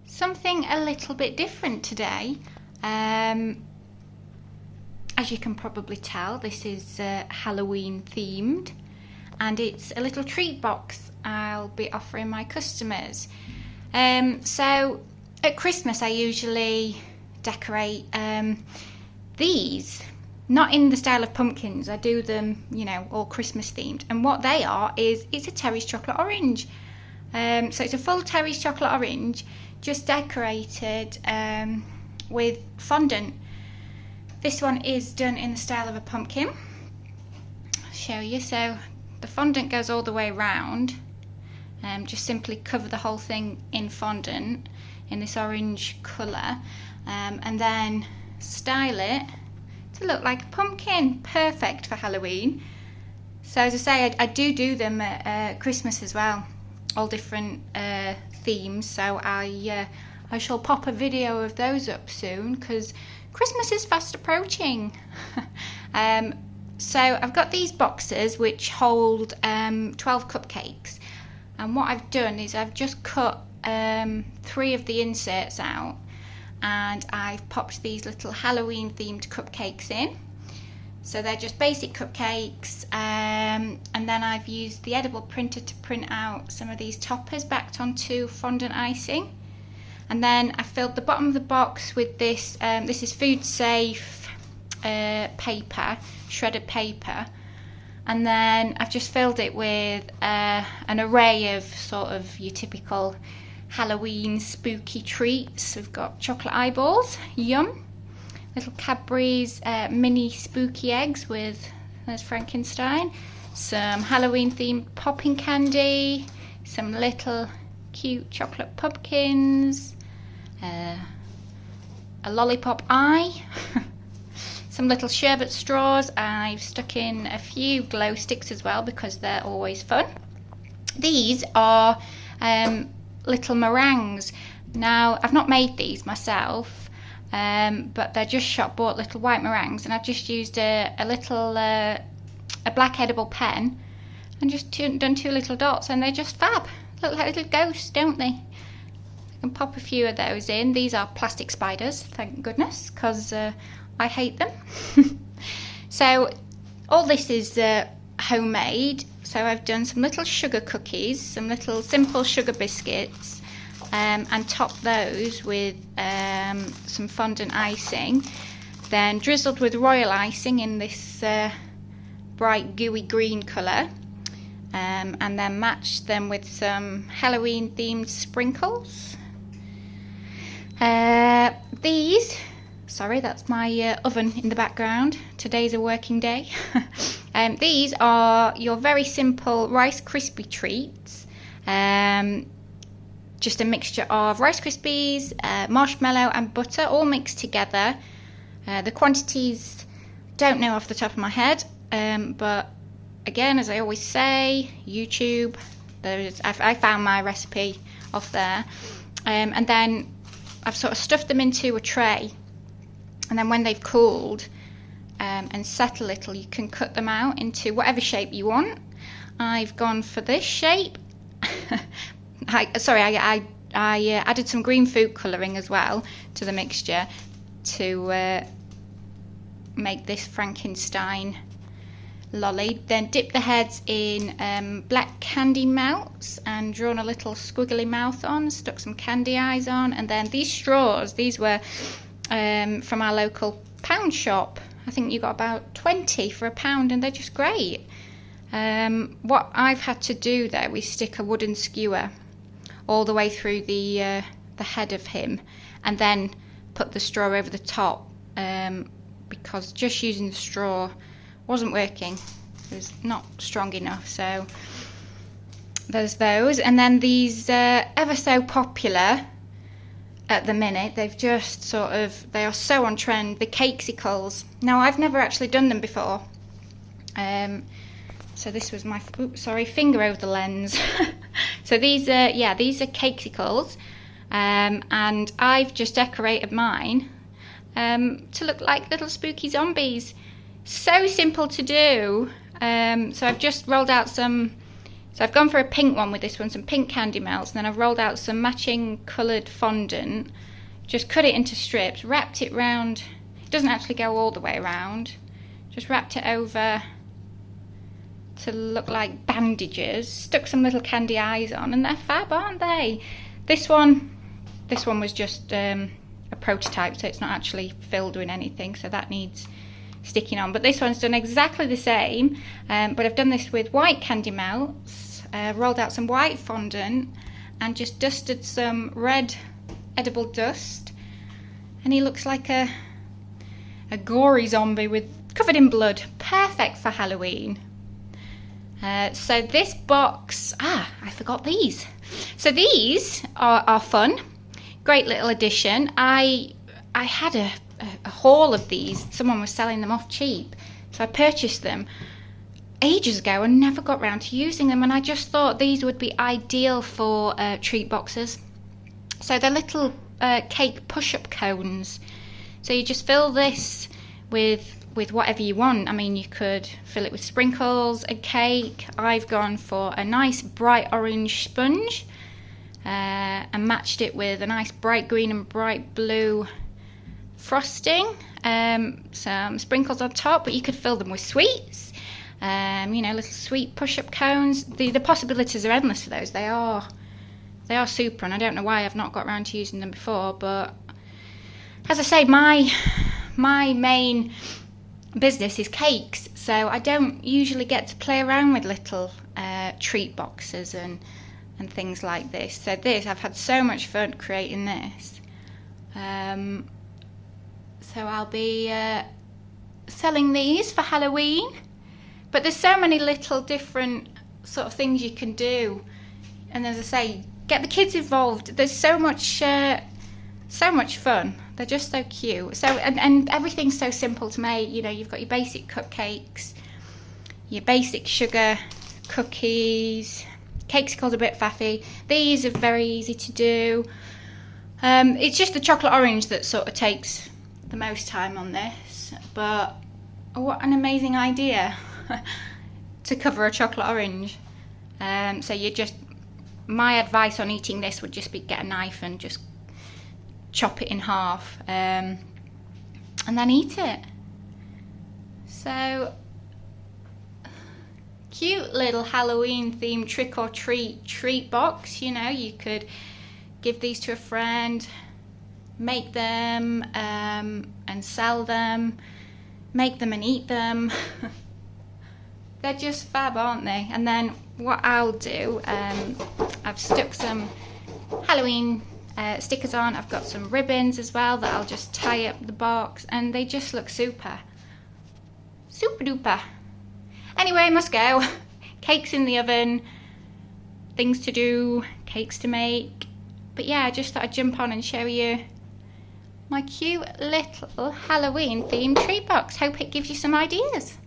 Something a little bit different today. As you can probably tell, this is Halloween themed, and it's a little treat box I'll be offering my customers. So at Christmas I usually decorate these, not in the style of pumpkins. I do them, you know, all Christmas themed, and what they are is it's a Terry's chocolate orange. So it's a full Terry's chocolate orange, just decorated with fondant. This one is done in the style of a pumpkin. I'll show you. So the fondant goes all the way around. Just simply cover the whole thing in fondant in this orange colour, and then style it to look like a pumpkin. Perfect for Halloween. So as I say, I do them at Christmas as well, all different themes. So I shall pop a video of those up soon, because Christmas is fast approaching. So I've got these boxes which hold 12 cupcakes, and what I've done is I've just cut 3 of the inserts out, and I've popped these little Halloween themed cupcakes in. So they're just basic cupcakes, and then I've used the edible printer to print out some of these toppers backed onto fondant icing. And then I filled the bottom of the box with this, this is food safe paper, shredded paper. And then I've just filled it with an array of sort of your typical Halloween spooky treats. We've got chocolate eyeballs, yum. Little Cadbury's mini spooky eggs with, there's Frankenstein. Some Halloween themed popping candy. Some little cute chocolate pumpkins. A lollipop eye. Some little sherbet straws. I've stuck in a few glow sticks as well because they're always fun. These are little meringues. Now, I've not made these myself, but they're just shop bought little white meringues, and I've just used a little a black edible pen and just done 2 little dots, and they're just fab. Look like little ghosts, don't they? I can pop a few of those in. These are plastic spiders, thank goodness, because I hate them. So all this is homemade. So I've done some little sugar cookies, some little simple sugar biscuits, and topped those with some fondant icing, then drizzled with royal icing in this bright gooey green colour, and then matched them with some Halloween themed sprinkles. These, sorry, that's my oven in the background. Today's a working day. These are your very simple Rice Krispie treats. Just a mixture of Rice Krispies, marshmallow and butter, all mixed together. The quantities, don't know off the top of my head, but again, as I always say, YouTube, I found my recipe off there. And then I've sort of stuffed them into a tray, and then when they've cooled and set a little, you can cut them out into whatever shape you want. I've gone for this shape. I added some green food colouring as well to the mixture to make this Frankenstein lolly. Then dipped the heads in black candy melts and drawn a little squiggly mouth on, stuck some candy eyes on, and then these straws, these were from our local pound shop. I think you got about 20 for £1, and they're just great. What I've had to do there, we stick a wooden skewer all the way through the head of him, and then put the straw over the top, because just using the straw wasn't working. It was not strong enough. So there's those, and then these ever so popular at the minute, they've just sort of, they are so on trend, the Cakesicles. Now, I've never actually done them before, so this was my, oops, sorry, finger over the lens. So these are, yeah, these are Cakesicles, and I've just decorated mine to look like little spooky zombies. So simple to do. So I've just rolled out some So I've gone for a pink one with this one, some pink candy melts, and then I've rolled out some matching coloured fondant, just cut it into strips, wrapped it round. It doesn't actually go all the way around, just wrapped it over to look like bandages, stuck some little candy eyes on, and they're fab, aren't they? This one was just a prototype, so it's not actually filled with anything, so that needs sticking on. But this one's done exactly the same, but I've done this with white candy melts, rolled out some white fondant, and just dusted some red edible dust, and he looks like a gory zombie covered in blood. Perfect for Halloween. So this box, I forgot these. So these are fun. Great little addition. I had a haul of these. Someone was selling them off cheap, so I purchased them ages ago and never got round to using them, and I just thought these would be ideal for treat boxes. So they're little cake push-up cones. So you just fill this with whatever you want. I mean, you could fill it with sprinkles, a cake. I've gone for a nice bright orange sponge and matched it with a nice bright green and bright blue frosting. Some sprinkles on top, but you could fill them with sweets. You know, little sweet push-up cones. The possibilities are endless for those. They are super, and I don't know why I've not got around to using them before. But as I say, my main business is cakes, so I don't usually get to play around with little treat boxes and things like this. So I've had so much fun creating this. So I'll be selling these for Halloween. But there's so many little different sort of things you can do, and as I say, get the kids involved. There's so much fun. They're just so cute. So and everything's so simple to make. You know, you've got your basic cupcakes, your basic sugar cookies. Cakesicles are a bit faffy. These are very easy to do. It's just the chocolate orange that sort of takes the most time on this. But what an amazing idea to cover a chocolate orange. So my advice on eating this would just be get a knife and just chop it in half, and then eat it. So cute little Halloween themed trick or treat box. You know, you could give these to a friend, make them and sell them, make them and eat them. They're just fab, aren't they? And then what I'll do, I've stuck some Halloween stickers on. I've got some ribbons as well that I'll just tie up the box, and they just look super duper. Anyway, I must go. Cakes in the oven, things to do, cakes to make. But yeah, I just thought I'd jump on and show you my cute little Halloween themed treat box. Hope it gives you some ideas.